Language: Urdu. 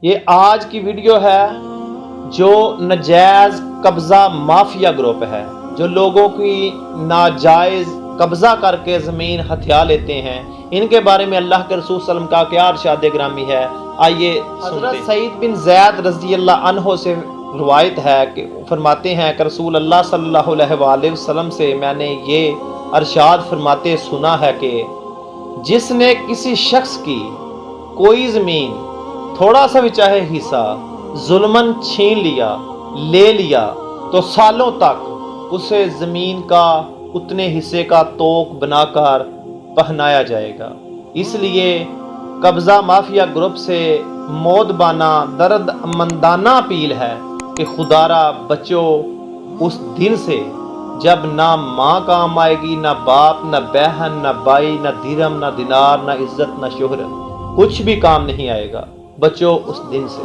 یہ آج کی ویڈیو ہے جو ناجائز قبضہ مافیا گروپ ہے، جو لوگوں کی ناجائز قبضہ کر کے زمین ہتھیا لیتے ہیں، ان کے بارے میں اللہ کے رسول صلی اللہ علیہ وسلم کا کیا ارشاد گرامی ہے، آئیے حضرت سعید بن زید رضی اللہ عنہ سے روایت ہے کہ فرماتے ہیں کہ رسول اللہ صلی اللہ علیہ وآلہ وسلم سے میں نے یہ ارشاد فرماتے سنا ہے کہ جس نے کسی شخص کی کوئی زمین تھوڑا سا بھی چاہے حصہ ظلمن چھین لیا لے لیا تو سالوں تک اسے زمین کا اتنے حصے کا توق بنا کر پہنایا جائے گا۔ اس لیے قبضہ مافیا گروپ سے مودبانہ درد مندانہ اپیل ہے کہ خدا را بچو اس دن سے جب نہ ماں کام آئے گی، نہ باپ، نہ بہن، نہ بھائی، نہ درہم، نہ دینار، نہ عزت، نہ شہرت، کچھ بھی کام نہیں آئے گا۔ بچو اس دن سے۔